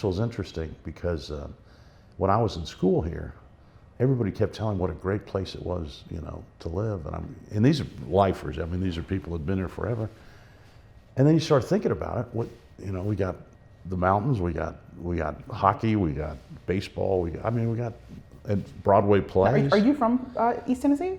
Knoxville is interesting because when I was in school here, everybody kept telling what a great place it was, to live. And these are lifers. I mean, these are people who've been here forever. And then you start thinking about it. We got the mountains, we got hockey, we got baseball, we got Broadway plays. Are you from East Tennessee?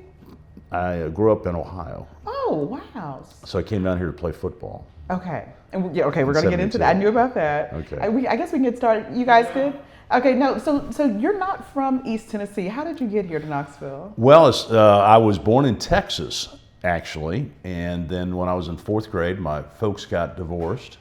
I grew up in Ohio. Oh, wow. So I came down here to play football. Okay. And we're going to get into that. I knew about that. Okay. I guess we can get started. You guys good? Okay, no, so you're not from East Tennessee. How did you get here to Knoxville? Well, I was born in Texas, actually, and then when I was in 4th grade, my folks got divorced,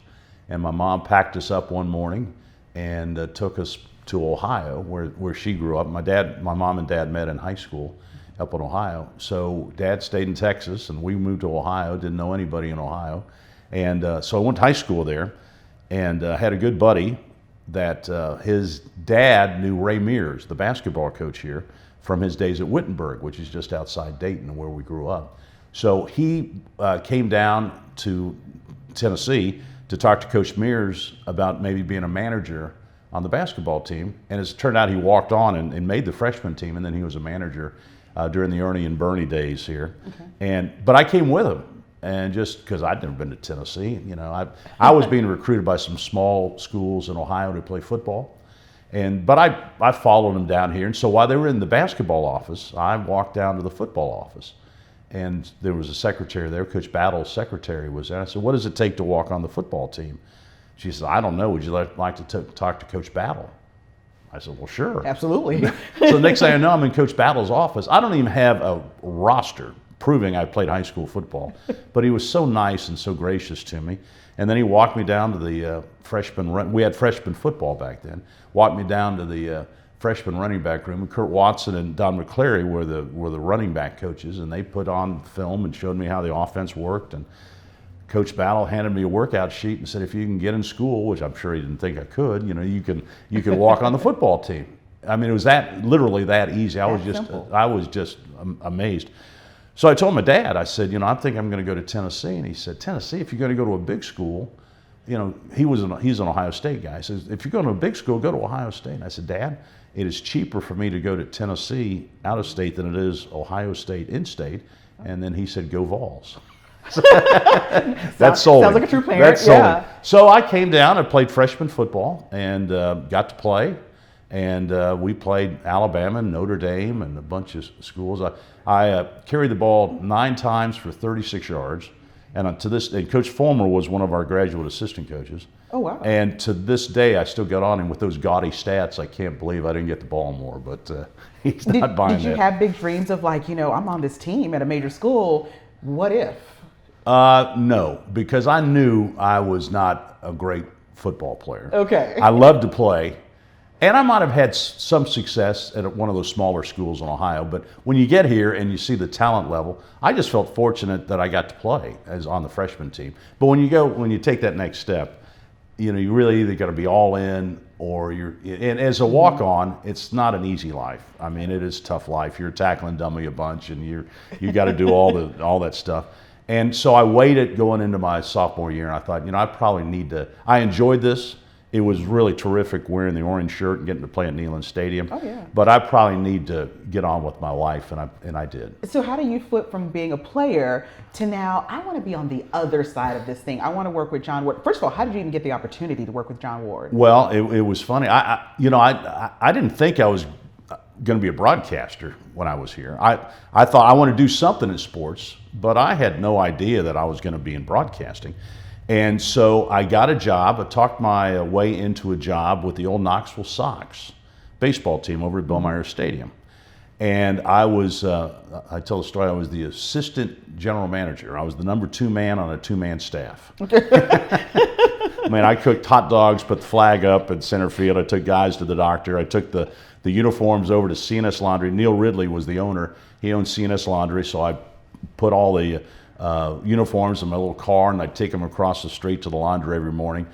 and my mom packed us up one morning and took us to Ohio, where she grew up. My mom and dad met in high school up in Ohio. So Dad stayed in Texas, and we moved to Ohio. Didn't know anybody in Ohio, and so I went to high school there, and had a good buddy that his dad knew Ray Mears, the basketball coach here, from his days at Wittenberg, which is just outside Dayton, where we grew up. So he came down to Tennessee to talk to Coach Mears about maybe being a manager on the basketball team. And as it turned out, he walked on and made the freshman team, and then he was a manager during the Ernie and Bernie days here. Okay. But I came with him. And just because I'd never been to Tennessee, I was being recruited by some small schools in Ohio to play football. But I followed them down here. And so while they were in the basketball office, I walked down to the football office. And there was a secretary there, Coach Battle's secretary was there. I said, what does it take to walk on the football team? She said, I don't know. Would you like to talk to Coach Battle? I said, well, sure. Absolutely. So the next thing I know, I'm in Coach Battle's office. I don't even have a roster proving I played high school football. But he was so nice and so gracious to me. And then he walked me down to the we had freshman football back then, walked me down to the freshman running back room. And Kurt Watson and Don McCleary were the running back coaches, and they put on film and showed me how the offense worked. And Coach Battle handed me a workout sheet and said, if you can get in school, which I'm sure he didn't think I could, you can walk on the football team. I mean, it was literally that easy. I was just amazed. So I told my dad, I said, I think I'm going to go to Tennessee. And he said, Tennessee, if you're going to go to a big school, he's an Ohio State guy. He says, if you're going to a big school, go to Ohio State. And I said, Dad, it is cheaper for me to go to Tennessee out of state than it is Ohio State in state. And then he said, go Vols. That sold Sounds me. like a true parent. Me. So I came down and played freshman football and got to play. And we played Alabama and Notre Dame and a bunch of schools. I carried the ball 9 times for 36 yards. And and Coach Fulmer was one of our graduate assistant coaches. Oh, wow. And to this day, I still got on him with those gaudy stats. I can't believe I didn't get the ball more, but he's not buying that. Did you have big dreams of I'm on this team at a major school? What if? No, because I knew I was not a great football player. Okay. I loved to play. And I might have had some success at one of those smaller schools in Ohio, but when you get here and you see the talent level, I just felt fortunate that I got to play as on the freshman team. But when you take that next step, you really either got to be all in or and as a walk-on, it's not an easy life. I mean, it is a tough life. You're tackling dummy a bunch, and you got to do all that stuff. And so I waited going into my sophomore year, and I thought, I probably need to. I enjoyed this. It was really terrific wearing the orange shirt and getting to play at Neyland Stadium. Oh, yeah. But I probably need to get on with my life, and I did. So how do you flip from being a player to now, I want to be on the other side of this thing. I want to work with John Ward. First of all, how did you even get the opportunity to work with John Ward? Well, it was funny. I didn't think I was going to be a broadcaster when I was here. I thought I want to do something in sports, but I had no idea that I was going to be in broadcasting. And so I got a job. I talked my way into a job with the old Knoxville Sox baseball team over at Bill Myers Stadium. And I was, I tell the story, I was the assistant general manager. I was the number 2 man on a 2-man staff. I mean, I cooked hot dogs, put the flag up in center field. I took guys to the doctor. I took the uniforms over to CNS Laundry. Neil Ridley was the owner. He owned CNS Laundry, so I put all the uniforms in my little car, and I'd take them across the street to the laundry every morning,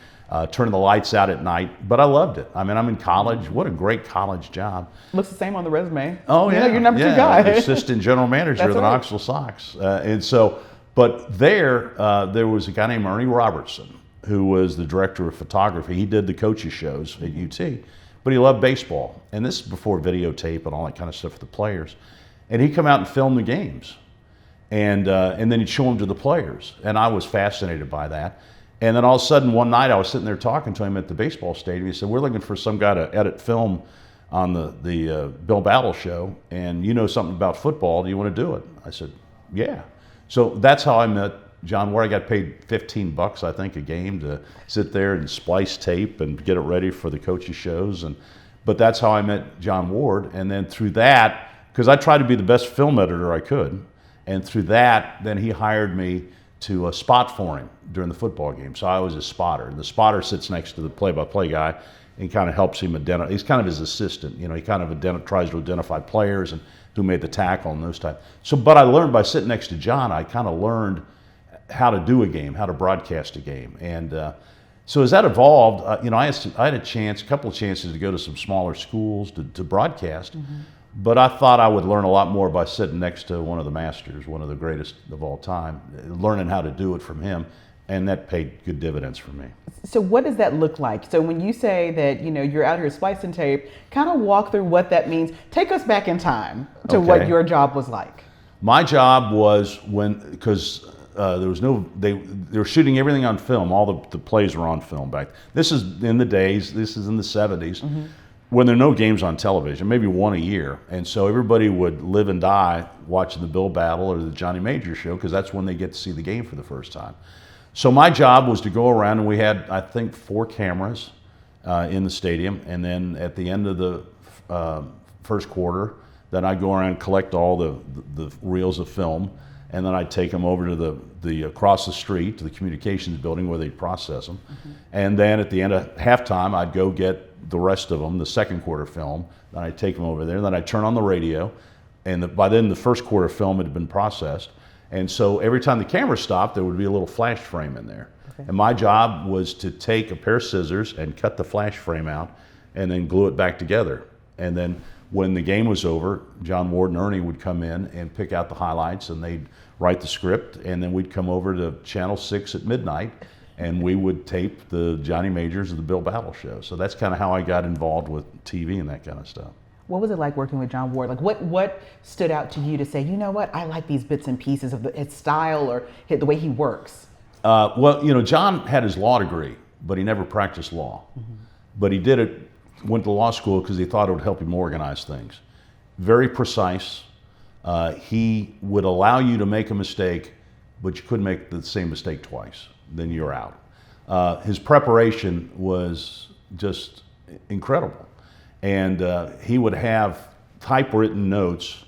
turning the lights out at night. But I loved it. I mean, I'm in college. What a great college job. Looks the same on the resume. Oh, yeah. You're number 2 guy. Assistant general manager of the Knoxville Sox. And so, but there was a guy named Ernie Robertson. who was the director of photography. He did the coaches shows at UT, but he loved baseball. And this is before videotape and all that kind of stuff for the players. And he'd come out and film the games. And then he'd show them to the players. And I was fascinated by that. And then all of a sudden one night I was sitting there talking to him at the baseball stadium. He said, we're looking for some guy to edit film on the Bill Battle show, and you know something about football, do you want to do it? I said, yeah. So that's how I met John Ward. I got paid $15, I think, a game to sit there and splice tape and get it ready for the coaches' shows. But that's how I met John Ward. And then through that, because I tried to be the best film editor I could, and through that, then he hired me to spot for him during the football game. So I was a spotter. The spotter sits next to the play-by-play guy and kind of helps him identify. He's kind of his assistant. You know, he kind of tries to identify players and who made the tackle and those types. So, but I learned by sitting next to John, I kind of learned how to do a game, how to broadcast a game. And so as that evolved, you know, I had a couple of chances to go to some smaller schools to broadcast. Mm-hmm. But I thought I would learn a lot more by sitting next to one of the masters, one of the greatest of all time, learning how to do it from him, and that paid good dividends for me. So what does that look like? So when you say that, you know, you're out here splicing tape, kind of walk through what that means. Take us back in time to what your job was like. My job was because there was they were shooting everything on film. All the plays were on film back. This is in the 70s. Mm-hmm. When there are no games on television, maybe one a year. And so everybody would live and die watching the Bill Battle or the Johnny Major show, because that's when they get to see the game for the first time. So my job was to go around, and we had, I think, 4 cameras in the stadium. And then at the end of the first quarter, then I'd go around and collect all the reels of film. And then I'd take them over to the across the street to the communications building where they'd process them. Mm-hmm. And then at the end of halftime, I'd go get the rest of them, the second quarter film. Then I'd take them over there. Then I'd turn on the radio. And by then, the first quarter film had been processed. And so every time the camera stopped, there would be a little flash frame in there. Okay. And my job was to take a pair of scissors and cut the flash frame out and then glue it back together. And then when the game was over, John Ward and Ernie would come in and pick out the highlights, and they'd write the script, and then we'd come over to Channel 6 at midnight, and we would tape the Johnny Majors of the Bill Battle show. So that's kind of how I got involved with TV and that kind of stuff. What was it like working with John Ward? Like, what stood out to you to say, you know what, I like these bits and pieces of his style or the way he works? Well, you know, John had his law degree, but he never practiced law. Mm-hmm. But he went to law school because he thought it would help him organize things. Very precise. He would allow you to make a mistake, but you couldn't make the same mistake twice. Then you're out. His preparation was just incredible. And he would have typewritten notes,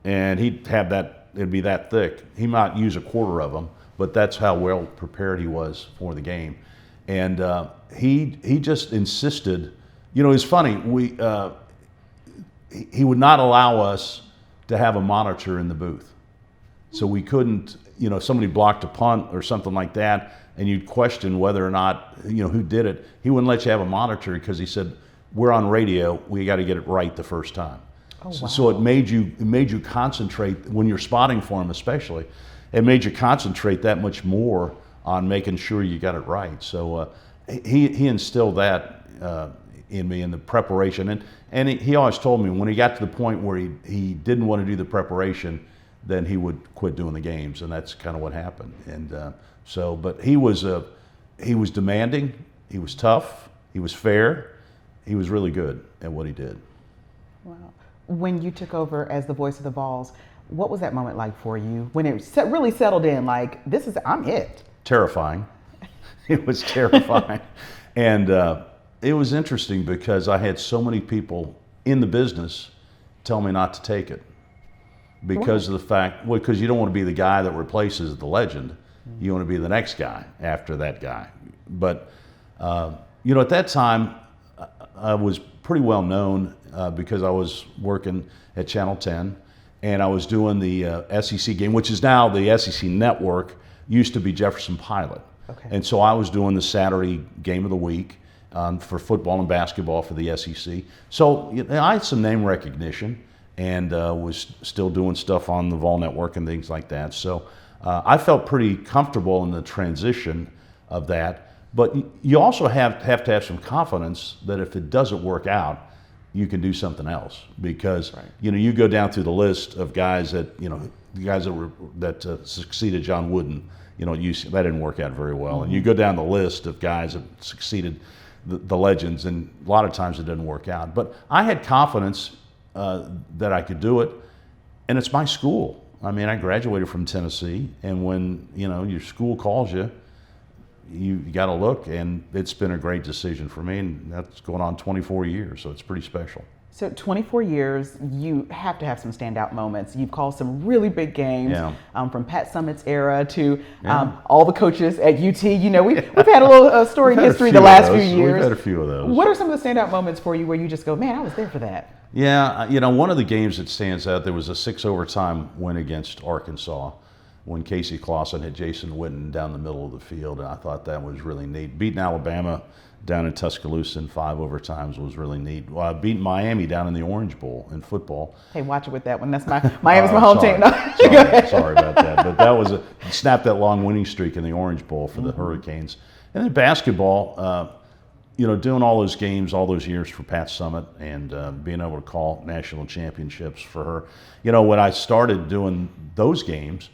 and he'd have that, it'd be that thick. He might use a quarter of them, but that's how well prepared he was for the game. And he just insisted, you know, it's funny, he would not allow us to have a monitor in the booth. So we couldn't, you know, somebody blocked a punt or something like that, and you'd question whether or not, you know, who did it. He wouldn't let you have a monitor because he said, we're on radio, we got to get it right the first time. Oh, wow. So it made you concentrate, when you're spotting for him especially, it made you concentrate that much more on making sure you got it right. So he instilled that in me in the preparation. And he always told me when he got to the point where he didn't want to do the preparation, then he would quit doing the games, and that's kind of what happened. And but he was demanding, he was tough, he was fair, he was really good at what he did. Wow. When you took over as the voice of the Vols, what was that moment like for you? When it really settled in, like, I'm it. Terrifying. It was terrifying. And it was interesting because I had so many people in the business tell me not to take it because of the fact, well, because you don't want to be the guy that replaces the legend. Mm-hmm. You want to be the next guy after that guy. But, you know, at that time, I was pretty well known because I was working at Channel 10, and I was doing the SEC game, which is now the SEC Network, used to be Jefferson Pilot. Okay. And so I was doing the Saturday game of the week for football and basketball for the SEC. So you know, I had some name recognition and was still doing stuff on the Vol Network and things like that. So I felt pretty comfortable in the transition of that. But you also have to have some confidence that if it doesn't work out, you can do something else. Because you go down through the list of guys that the guys that succeeded John Wooden. At UC, that didn't work out very well. And you go down the list of guys that succeeded the legends, and a lot of times it didn't work out. But I had confidence that I could do it, and it's my school. I mean, I graduated from Tennessee, and when your school calls you, you got to look, and it's been a great decision for me, and that's going on 24 years, so it's pretty special. So 24 years, you have to have some standout moments. You've called some really big games, from Pat Summitt's era to all the coaches at UT. We've had a little storied history the last few years. We've had a few of those. What are some of the standout moments for you where you just go, man, I was there for that? Yeah, one of the games that stands out, there was a 6 overtime win against Arkansas when Casey Clausen had Jason Witten down the middle of the field, and I thought that was really neat. Beating Alabama down in Tuscaloosa in 5 overtimes was really neat. Beating Miami down in the Orange Bowl in football. Hey, watch it with that one. That's Miami's my home team. No. Sorry about that. But that was snapped that long winning streak in the Orange Bowl for the Hurricanes. And then basketball, doing all those games, all those years for Pat Summitt, and being able to call national championships for her. When I started doing those games,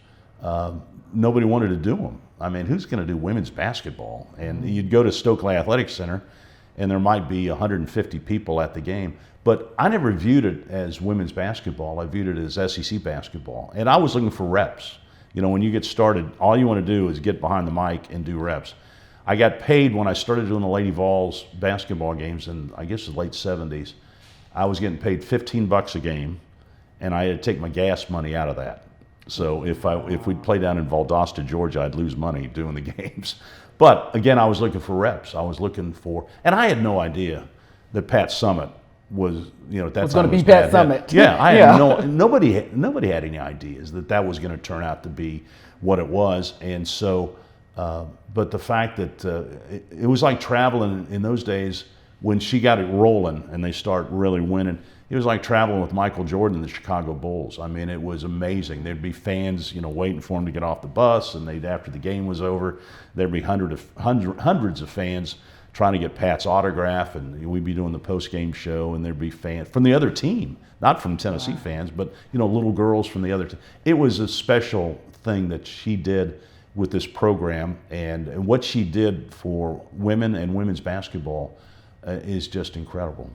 nobody wanted to do them. I mean, who's going to do women's basketball? And you'd go to Stokely Athletic Center, and there might be 150 people at the game. But I never viewed it as women's basketball. I viewed it as SEC basketball. And I was looking for reps. When you get started, all you want to do is get behind the mic and do reps. I got paid when I started doing the Lady Vols basketball games in, I guess, the late 70s. I was getting paid $15 a game, and I had to take my gas money out of that. So if we'd play down in Valdosta, Georgia, I'd lose money doing the games. But again, I was looking for reps. I was looking for, and I had no idea that Pat Summitt was, at that time was going to be Pat Summitt. Yeah, I had nobody had any ideas that was going to turn out to be what it was. And so, but the fact that it was like traveling in those days when she got it rolling and they start really winning. It was like traveling with Michael Jordan and the Chicago Bulls. I mean, it was amazing. There'd be fans, waiting for him to get off the bus, and after the game was over, there'd be hundreds of fans trying to get Pat's autograph, and we'd be doing the post-game show, and there'd be fans from the other team, not from Tennessee fans, but little girls from the other team. It was a special thing that she did with this program, and what she did for women and women's basketball is just incredible.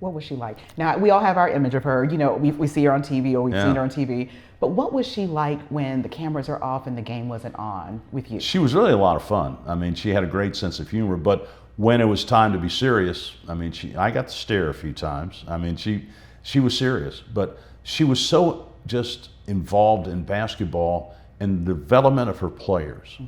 What was she like? Now, we all have our image of her. We see her on TV, or we've seen her on TV. But what was she like when the cameras are off and the game wasn't on with you? She was really a lot of fun. I mean, she had a great sense of humor. But when it was time to be serious, I mean, I got to stare a few times. I mean, she was serious. But she was so just involved in basketball and the development of her players.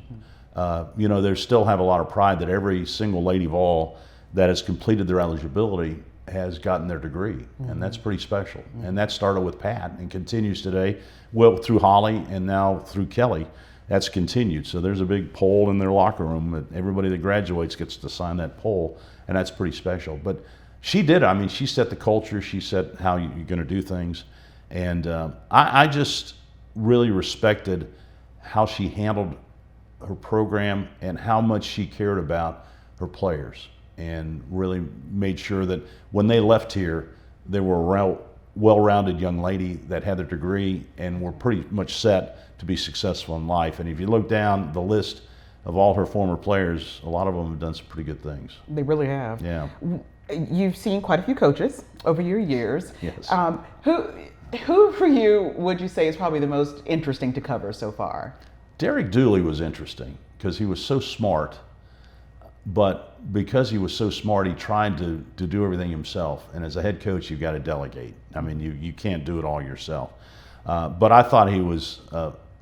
They still have a lot of pride that every single Lady Vol that has completed their eligibility has gotten their degree, and that's pretty special. And that started with Pat and continues today, well, through Holly and now through Kelly. That's continued. So there's a big poll in their locker room that everybody that graduates gets to sign that poll, and that's pretty special. But she did. I mean, she set the culture. She set how you're going to do things, and I just really respected how she handled her program and how much she cared about her players, and really made sure that when they left here, they were a well-rounded young lady that had their degree and were pretty much set to be successful in life. And if you look down the list of all her former players, a lot of them have done some pretty good things. They really have. Yeah. You've seen quite a few coaches over your years. Yes. Who for you would you say is probably the most interesting to cover so far? Derek Dooley was interesting because he was so smart. But because he was so smart, he tried to do everything himself. And as a head coach, you've got to delegate. I mean, you can't do it all yourself. But I thought he was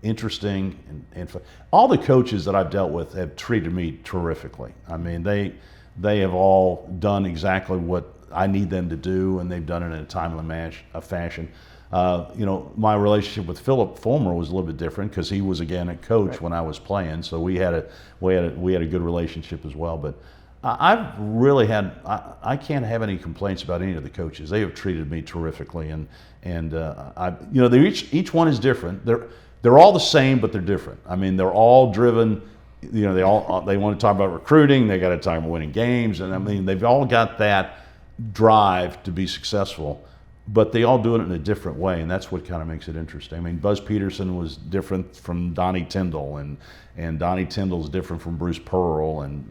interesting and fun. All the coaches that I've dealt with have treated me terrifically. I mean, they have all done exactly what I need them to do, and they've done it in a timely fashion. My relationship with Philip Fulmer was a little bit different because he was again a coach when I was playing, so we had a good relationship as well. But I've really had I can't have any complaints about any of the coaches. They have treated me terrifically, and each one is different. They're all the same, but they're different. I mean, they're all driven they want to talk about recruiting. They got to talk about winning games, and I mean, they've all got that drive to be successful, but they all do it in a different way, and that's what kind of makes it interesting. I mean, Buzz Peterson was different from Donnie Tyndall, and Donnie Tyndall's different from Bruce Pearl, and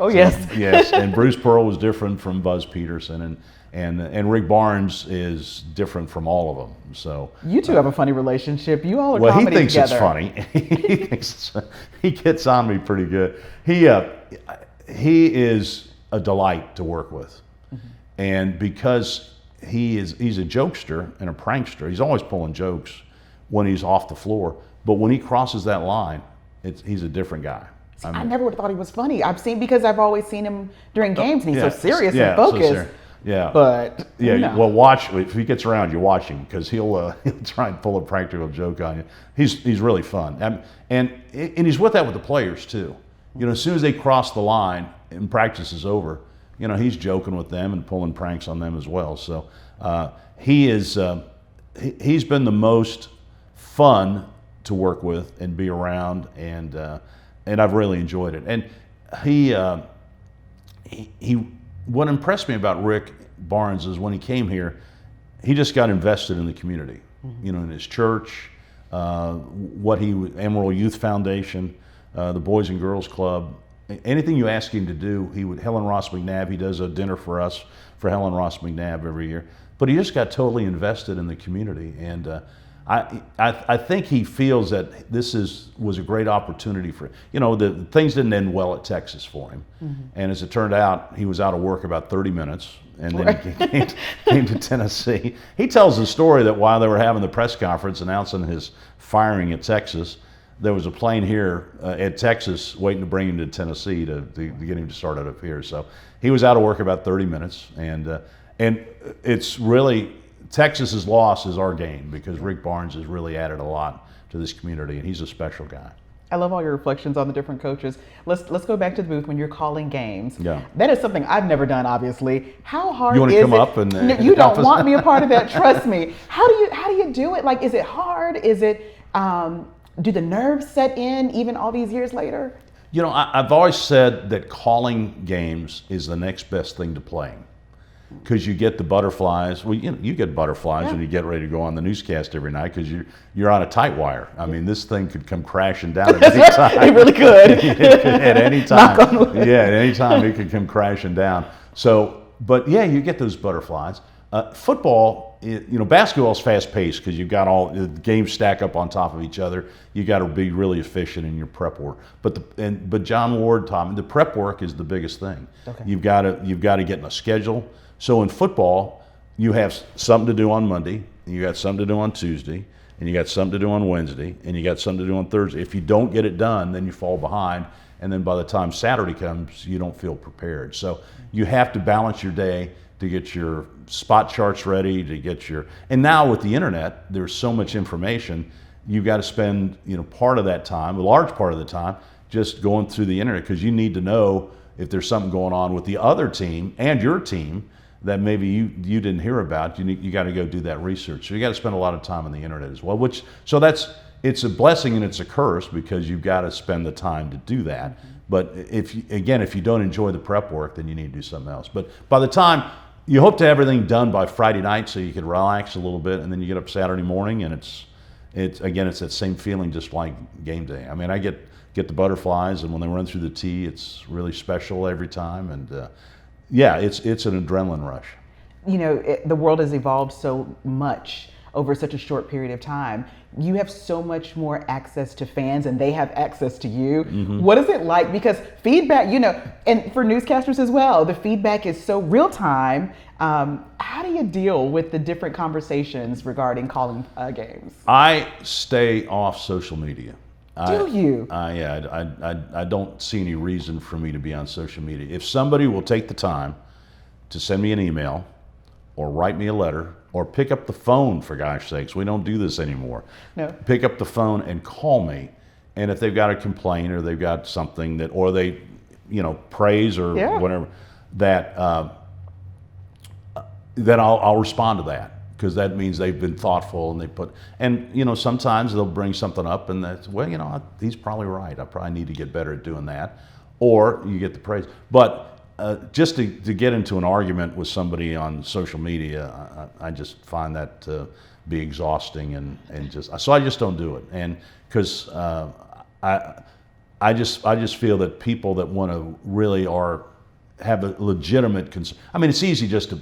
Oh, yes. Yes, and Bruce Pearl was different from Buzz Peterson, and Rick Barnes is different from all of them. So you two have a funny relationship. You all are well, he comedy thinks together. it's funny. He gets on me pretty good. He is a delight to work with, and because he's a jokester and a prankster, he's always pulling jokes when he's off the floor. But when he crosses that line, he's a different guy. I never would have thought he was funny. Because I've always seen him during games, and he's so serious and focused. Yeah, but well, watch if he gets around you. Watch him, because he'll try and pull a practical joke on you. He's really fun, and he's with that with the players too. As soon as they cross the line and practice is over, he's joking with them and pulling pranks on them as well. So he's been the most fun to work with and be around, and I've really enjoyed it. And he what impressed me about Rick Barnes is when he came here, he just got invested in the community, in his church, Emerald Youth Foundation, the Boys and Girls Club. Anything you ask him to do, Helen Ross McNabb, he does a dinner for us, for Helen Ross McNabb every year. But he just got totally invested in the community. And I think he feels that this was a great opportunity for the things didn't end well at Texas for him, and as it turned out, he was out of work about 30 minutes, and then he came to Tennessee. He tells the story that while they were having the press conference announcing his firing at Texas, there was a plane here at Texas waiting to bring him to Tennessee to get him to start it up here. So he was out of work about 30 minutes, and it's really. Texas's loss is our gain, because Rick Barnes has really added a lot to this community, and he's a special guy. I love all your reflections on the different coaches. Let's go back to the booth when you're calling games. Yeah. That is something I've never done, obviously. How hard is it? You want to come up and no, you don't want me a part of that, trust me. How do you do it? Like, is it hard? Is it do the nerves set in even all these years later? I've always said that calling games is the next best thing to playing, because you get the butterflies. Well, you get butterflies when you get ready to go on the newscast every night, because you're on a tight wire. I mean, this thing could come crashing down at any time. It really could. At any time. Knock on wood. Yeah, at any time it could come crashing down. So, but yeah, you get those butterflies. Football, basketball's fast paced, because you've got all the games stack up on top of each other. You got to be really efficient in your prep work. But John Ward taught me the prep work is the biggest thing. Okay. You've got to get in a schedule. So in football, you have something to do on Monday, and you got something to do on Tuesday, and you got something to do on Wednesday, and you got something to do on Thursday. If you don't get it done, then you fall behind, and then by the time Saturday comes, you don't feel prepared. So you have to balance your day to get your spot charts ready, and now with the internet, there's so much information, you've got to spend part of that time, a large part of the time, just going through the internet, because you need to know if there's something going on with the other team and your team that maybe you didn't hear about. You got to go do that research. So you got to spend a lot of time on the internet as well. It's a blessing and it's a curse, because you've got to spend the time to do that. But if you don't enjoy the prep work, then you need to do something else. But by the time you hope to have everything done by Friday night, so you can relax a little bit, and then you get up Saturday morning, and it's that same feeling, just like game day. I mean, I get the butterflies, and when they run through the tee, it's really special every time, and it's an adrenaline rush. The world has evolved so much over such a short period of time. You have so much more access to fans, and they have access to you. Mm-hmm. What is it like? Because feedback, and for newscasters as well, the feedback is so real time. How do you deal with the different conversations regarding calling games? I stay off social media. Do you? I don't see any reason for me to be on social media. If somebody will take the time to send me an email or write me a letter or pick up the phone, for gosh sakes, we don't do this anymore. No. Pick up the phone and call me. And if they've got a complaint or they've got something or they, praise or whatever, that then I'll respond to that. because that means they've been thoughtful and sometimes they'll bring something up and that's, he's probably right. I probably need to get better at doing that. Or you get the praise. But just to get into an argument with somebody on social media, I just find that to be exhausting and so I just don't do it. And because I just feel that people that want to really have a legitimate concern. I mean, it's easy just to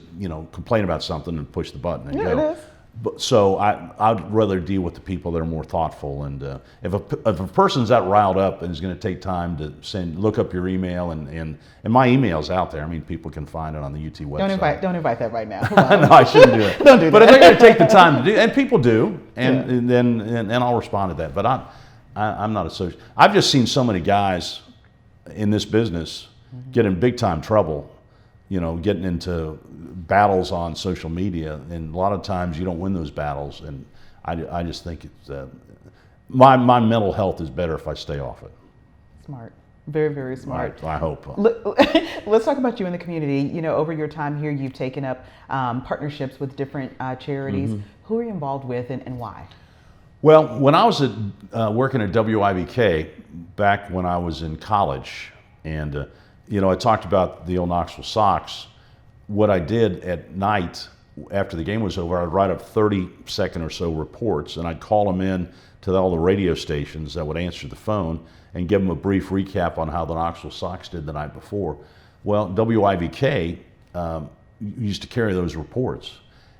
complain about something and push the button and go. It is. But so I'd rather deal with the people that are more thoughtful. And if a person's that riled up and is going to take time to look up your email and my email's out there. I mean, people can find it on the UT website. Don't invite that right now. No, I shouldn't do it. Don't do that. But if they're going to take the time to do, and people do, and then I'll respond to that. But I'm not a social. I've just seen so many guys in this business get in big time trouble, getting into battles on social media, and a lot of times you don't win those battles. And I just think it's my mental health is better if I stay off it. Smart. Very, very smart. I hope. Let's talk about you in the community. Over your time here, you've taken up partnerships with different charities. Who are you involved with and why? Well, when I was working at WIVK back when I was in college, and I talked about the old Knoxville Sox. What I did at night after the game was over, I'd write up 30-second or so reports, and I'd call them in to all the radio stations that would answer the phone and give them a brief recap on how the Knoxville Sox did the night before. Well, WIVK used to carry those reports.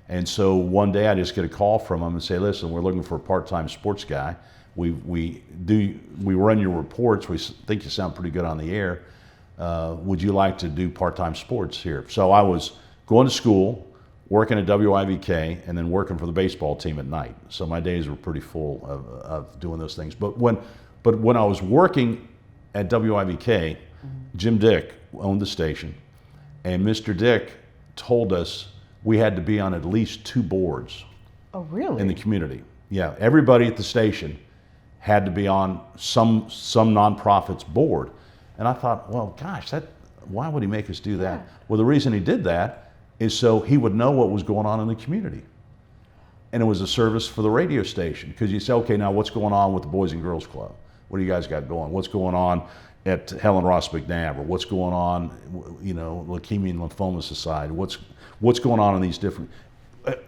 And so one day I just get a call from them and say, listen, we're looking for a part-time sports guy. We run your reports. We think you sound pretty good on the air. Would you like to do part-time sports here? So I was going to school, working at WIVK, and then working for the baseball team at night. So my days were pretty full of doing those things. But when I was working at WIVK, Jim Dick owned the station, and Mr. Dick told us we had to be on at least 2 boards. Oh, really? In the community. Yeah, everybody at the station had to be on some nonprofit's board. And I thought, well, gosh, why would he make us do that? Yeah. Well, the reason he did that is so he would know what was going on in the community. And it was a service for the radio station, because you say, okay, now what's going on with the Boys and Girls Club? What do you guys got going? What's going on at Helen Ross McNabb? Or what's going on, Leukemia and Lymphoma Society? What's going on in these different...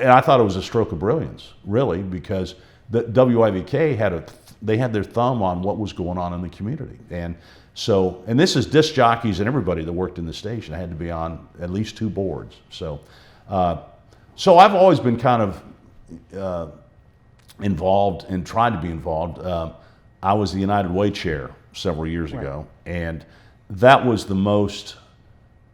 And I thought it was a stroke of brilliance, really, because the WIVK had their thumb on what was going on in the community. And this is disc jockeys and everybody that worked in the station. I had to be on at least 2 boards. So I've always been kind of involved and tried to be involved. I was the United Way chair several years ago, and that was the most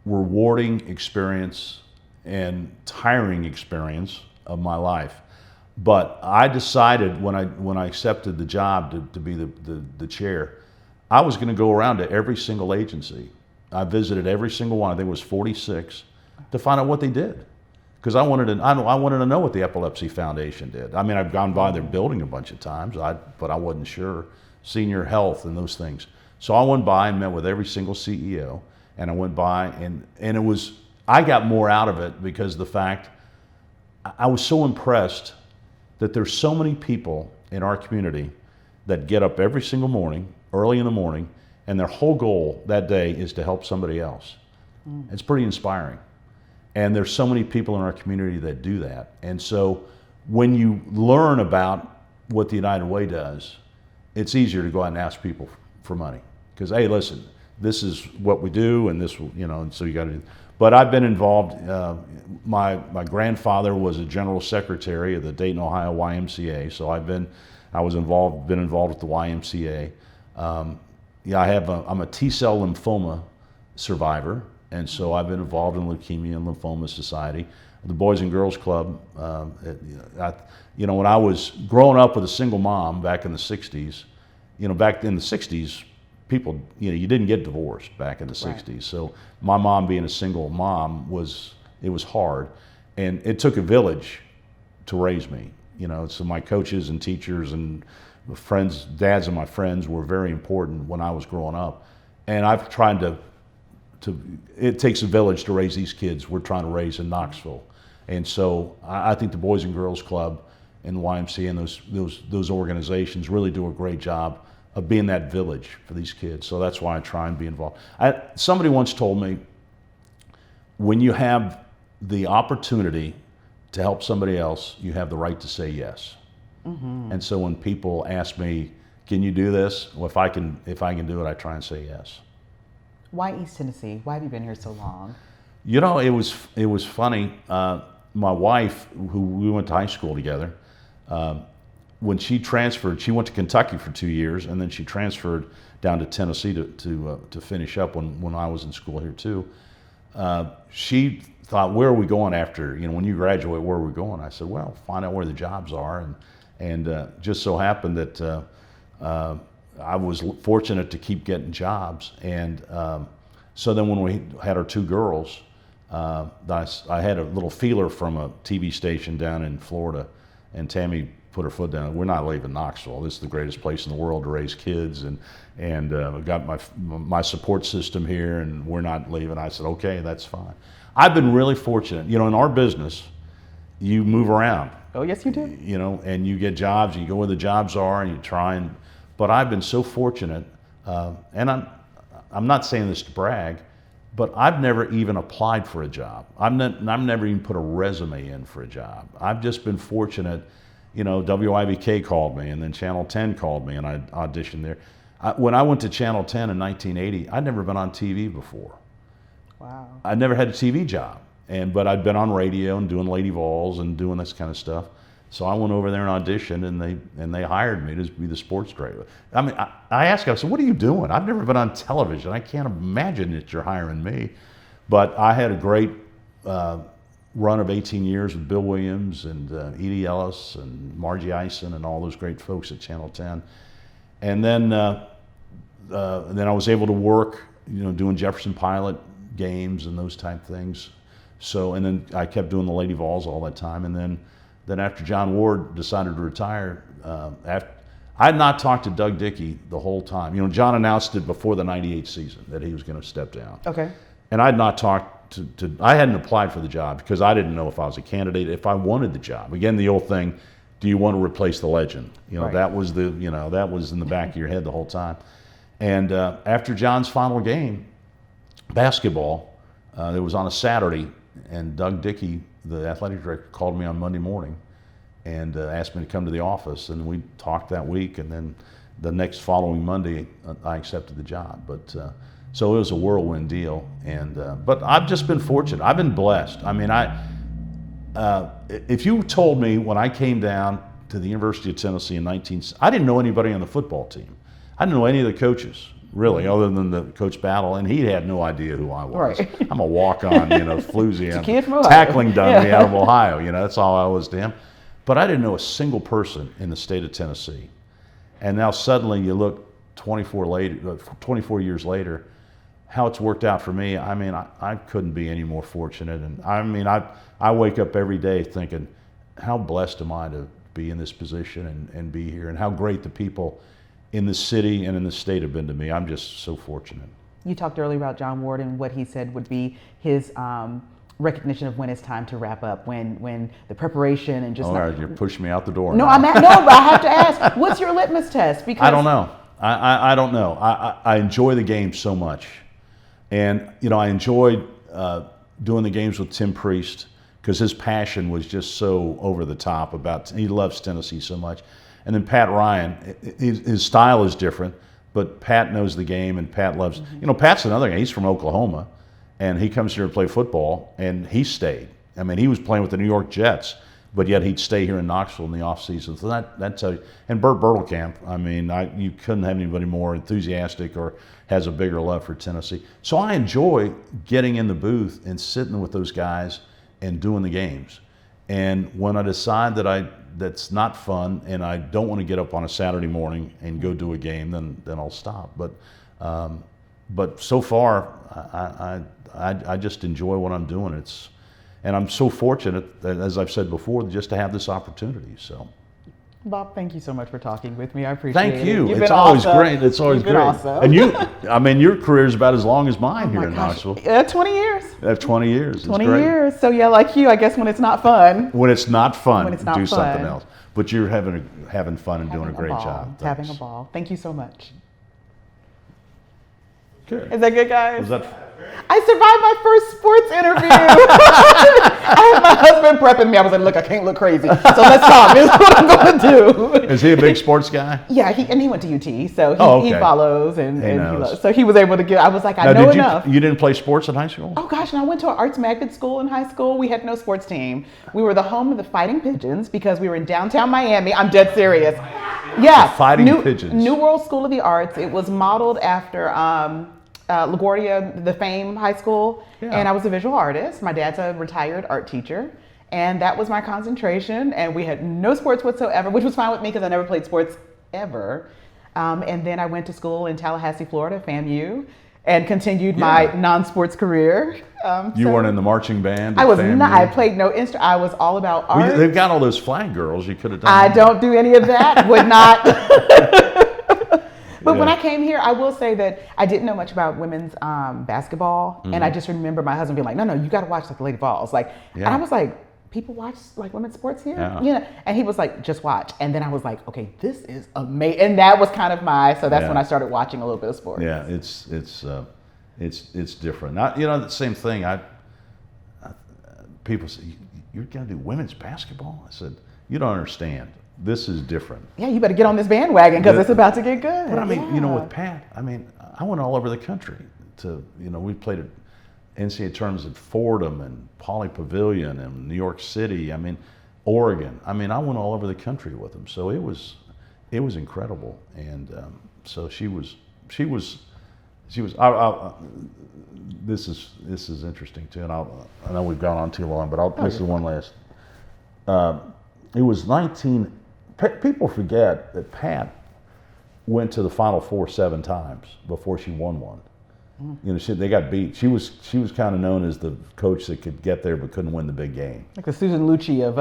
rewarding experience and tiring experience of my life. But I decided when I accepted the job to be the chair, I was going to go around to every single agency. I visited every single one. I think it was 46, to find out what they did, because I wanted to know what the Epilepsy Foundation did. I mean, I've gone by their building a bunch of times, but I wasn't sure. Senior health and those things. So I went by and met with every single CEO, and I went by and it was, I got more out of it because of the fact I was so impressed that there's so many people in our community that get up every single morning, early in the morning, and their whole goal that day is to help somebody else. It's pretty inspiring. And there's so many people in our community that do that. And so when you learn about what the United Way does, it's easier to go out and ask people for money. Because, hey, listen, this is what we do, and this, and so you got to. But I've been involved. My grandfather was a general secretary of the Dayton, Ohio YMCA, so been involved with the YMCA. I'm a T-cell lymphoma survivor, and so I've been involved in Leukemia and Lymphoma Society, the Boys and Girls Club. When I was growing up with a single mom back in the 60s, back in the 60s, people, you didn't get divorced back in the 60s. Right. So my mom being a single mom was hard. And it took a village to raise me. So my coaches and teachers and friends, dads of my friends were very important when I was growing up. And I've tried to it takes a village to raise these kids we're trying to raise in Knoxville. And so I think the Boys and Girls Club and the YMCA and those organizations really do a great job of being that village for these kids. So that's why I try and be involved. Somebody once told me, when you have the opportunity to help somebody else, you have the right to say yes. Mm-hmm. And so when people ask me, can you do this? Well, if I can do it, I try and say yes. Why East Tennessee? Why have you been here so long? You know, it was funny. My wife, who we went to high school together, when she transferred, she went to Kentucky for 2 years, and then she transferred down to Tennessee to finish up when I was in school here too. She thought, where are we going after, when you graduate, where are we going? I said, well, find out where the jobs are. And just so happened that I was fortunate to keep getting jobs. And so then when we had our 2 girls, I had a little feeler from a TV station down in Florida, and Tammy put her foot down. We're not leaving Knoxville. This is the greatest place in the world to raise kids, and I've got my support system here, and we're not leaving. I said, okay, that's fine. I've been really fortunate. In our business, you move around. Oh, yes, you do. And you get jobs, and you go where the jobs are, and you try and. But I've been so fortunate, and I'm not saying this to brag, but I've never even applied for a job. I've never even put a resume in for a job. I've just been fortunate. WIBK called me, and then Channel 10 called me, and I auditioned there. When I went to Channel 10 in 1980, I'd never been on TV before. Wow. I'd never had a TV job, but I'd been on radio and doing Lady Vols and doing this kind of stuff. So I went over there and auditioned, and they hired me to be the sports director. I mean, I asked them, I said, what are you doing? I've never been on television. I can't imagine that you're hiring me. But I had a great run of 18 years with Bill Williams and Edie Ellis and Margie Eisen and all those great folks at Channel 10. And then I was able to work, doing Jefferson Pilot games and those type things. So, and then I kept doing the Lady Vols all that time. And then after John Ward decided to retire, I had not talked to Doug Dickey the whole time. John announced it before the '98 season that he was going to step down. Okay. And I had not talked I hadn't applied for the job because I didn't know if I was a candidate, if I wanted the job. Again, the old thing, do you want to replace the legend? Right. That was that was in the back of your head the whole time. And after John's final game, basketball, it was on a Saturday, and Doug Dickey, the athletic director, called me on Monday morning and asked me to come to the office, and we talked that week, and then the next following Monday, I accepted the job. But so it was a whirlwind deal, and but I've just been fortunate. I've been blessed. I mean, if you told me when I came down to the University of Tennessee in I didn't know anybody on the football team. I didn't know any of the coaches, really, other than the Coach Battle, and he had no idea who I was. Right. I'm a walk-on, floozy, tackling dummy out of Ohio. That's all I was to him. But I didn't know a single person in the state of Tennessee. And now suddenly you look 24 years later, how it's worked out for me. I mean, I couldn't be any more fortunate. And I mean, I wake up every day thinking, how blessed am I to be in this position and be here, and how great the people in the city and in the state have been to me. I'm just so fortunate. You talked earlier about John Ward and what he said would be his recognition of when it's time to wrap up, when the preparation and just. All right, you're pushing me out the door. No, but I have to ask, what's your litmus test? Because I don't know. I don't know. I enjoy the game so much, and I enjoyed doing the games with Tim Priest because his passion was just so over the top he loves Tennessee so much. And then Pat Ryan, his style is different, but Pat knows the game, and Pat loves. Pat's another guy. He's from Oklahoma, and he comes here to play football, and he stayed. I mean, he was playing with the New York Jets, but yet he'd stay here in Knoxville in the off season. So that tells you. And Burt Bertelkamp, I mean, you couldn't have anybody more enthusiastic or has a bigger love for Tennessee. So I enjoy getting in the booth and sitting with those guys and doing the games. And when I decide that's not fun, and I don't want to get up on a Saturday morning and go do a game, then I'll stop. But so far, I just enjoy what I'm doing. And I'm so fortunate that, as I've said before, just to have this opportunity. So, Bob, thank you so much for talking with me. I appreciate it. Thank you. You've It's been always awesome. great. It's always You've been great. awesome. And you, I mean, your career is about as long as mine Oh here my in gosh. Knoxville. 20 years. 20 years. 20 it's great. years. So yeah, like you, I guess when it's not fun. When it's not fun, When it's not do fun. something else. But you're having fun and doing a great job. Having Thanks. a ball. Thank you so much. Good. Is that good, guys? Was that? I survived my first sports interview. I had my husband prepping me. I was like, look, I can't look crazy. So let's talk. This is what I'm going to do. Is he a big sports guy? Yeah, he went to UT. So he follows and he knows. loves. So he was able to get, I was like, I Now, know did enough. You didn't play sports in high school? Oh gosh, and I went to an arts magnet school in high school. We had no sports team. We were the home of the Fighting Pigeons because we were in downtown Miami. I'm dead serious. Yeah. The Fighting Pigeons. New World School of the Arts. It was modeled after LaGuardia, the Fame High School. Yeah. And I was a visual artist. My dad's a retired art teacher. And that was my concentration. And we had no sports whatsoever, which was fine with me because I never played sports ever. And then I went to school in Tallahassee, Florida, FAMU, and continued my non-sports career. You weren't in the marching band? I was FAMU? not. I played no instrument. I was all about art. Well, they've got all those flag girls. You could have done I that. don't do any of that. Would not. But when Yeah. I came here, I will say that I didn't know much about women's basketball, and I just remember my husband being like, "No, you got to watch like the Lady Vols." Like, and I was like, "People watch like women's sports here?" Yeah. And he was like, "Just watch." And then I was like, "Okay, this is amazing." And that was kind of so that's when I started watching a little bit of sports. Yeah, it's different. The same thing. People say, "You're going to do women's basketball?" I said, "You don't understand. This is different." Yeah, you better get on this bandwagon because it's about to get good. But I mean, with Pat, I went all over the country we played at NCAA tournaments at Fordham and Pauley Pavilion and New York City. Oregon. I went all over the country with him. So it was incredible. And so she was. This is interesting too. And I know we've gone on too long, but this is one last. It was 19. People forget that Pat went to the Final Four 7 times before she won one. They got beat. She was kind of known as the coach that could get there but couldn't win the big game. Like the Susan Lucci of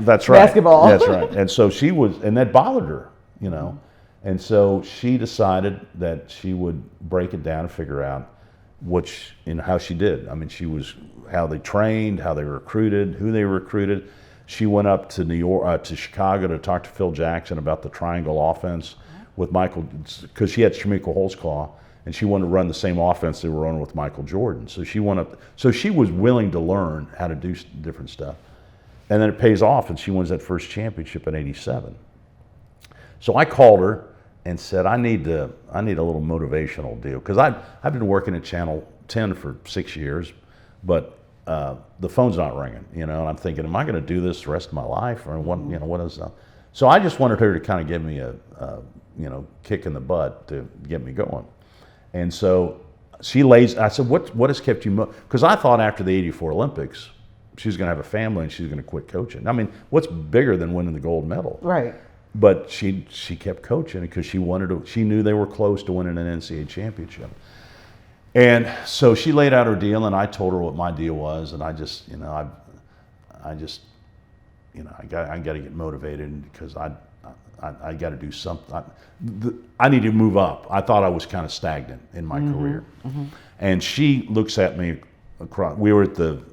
That's right. basketball. That's right. And so she was, and that bothered her, And so she decided that she would break it down and figure out how she did. She was how they trained, how they recruited, who they recruited. She went up to New York, to Chicago to talk to Phil Jackson about the triangle offense with Michael, because she had Shamika Holtzclaw, and she wanted to run the same offense they were running with Michael Jordan. So she went up. So she was willing to learn how to do different stuff, and then it pays off, and she wins that first championship in '87. So I called her and said, I need a little motivational deal, because I've been working at Channel 10 for 6 years, but the phone's not ringing, and I'm thinking, am I going to do this the rest of my life, or what is that? So I just wanted her to kind of give me a kick in the butt to get me going. And so I said, what has kept you, because I thought after the '84 Olympics, she was going to have a family and she's going to quit coaching. What's bigger than winning the gold medal? Right. But she kept coaching because she knew they were close to winning an NCAA championship. And so she laid out her deal, and I told her what my deal was, and I got to get motivated because I got to do something. I need to move up. I thought I was kind of stagnant in my career. Mm-hmm. And she looks at me across. We were at the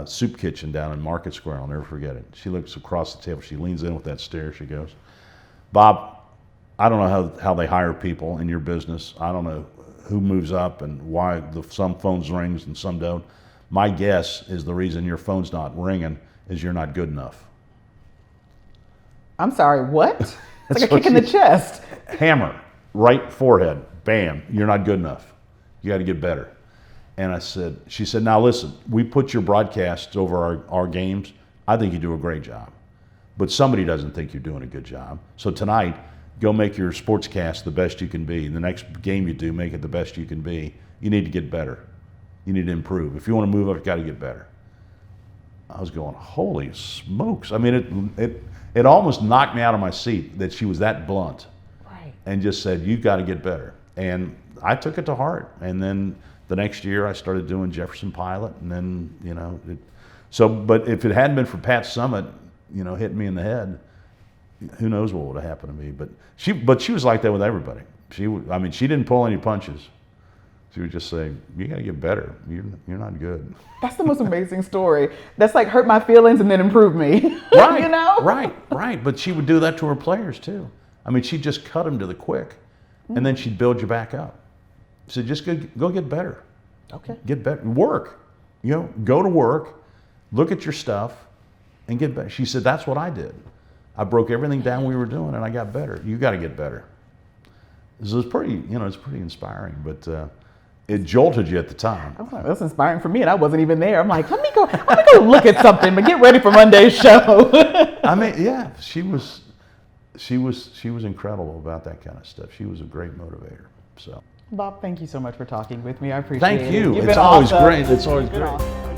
soup kitchen down in Market Square. I'll never forget it. She looks across the table. She leans in with that stare. She goes, "Bob, I don't know how they hire people in your business. I don't know who moves up and why some phones rings and some don't. My guess is the reason your phone's not ringing is you're not good enough." I'm sorry, what? It's like a kick in the chest. Hammer, right forehead, bam, you're not good enough. You got to get better. And she said, now listen, we put your broadcasts over our games. I think you do a great job. But somebody doesn't think you're doing a good job. So tonight, go make your sportscast the best you can be. The next game you do, make it the best you can be. You need to get better. You need to improve. If you want to move up, you got to get better. I was going, holy smokes. It almost knocked me out of my seat that she was that blunt. Right. And just said, you got to get better. And I took it to heart. And then the next year I started doing Jefferson Pilot, and then, but if it hadn't been for Pat Summitt, hitting me in the head, who knows what would have happened to me. But she was like that with everybody. She didn't pull any punches. She would just say, "You got to get better. You're not good." That's the most amazing story. That's like hurt my feelings and then improve me. Right. You know? Right. But she would do that to her players too. She'd just cut them to the quick, and then she'd build you back up. So just go get better. Okay. Get better. Work. Go to work, look at your stuff, and get better. She said, "That's what I did. I broke everything down we were doing, and I got better. You got to get better." This was pretty, it's pretty inspiring, but it jolted you at the time. I was like, that's inspiring for me, and I wasn't even there. I'm like, let me go look at something, but get ready for Monday's show. Yeah, she was incredible about that kind of stuff. She was a great motivator. So, Bob, thank you so much for talking with me. I appreciate it. Thank you. You've It's been always awesome. great. It's always great. Awesome.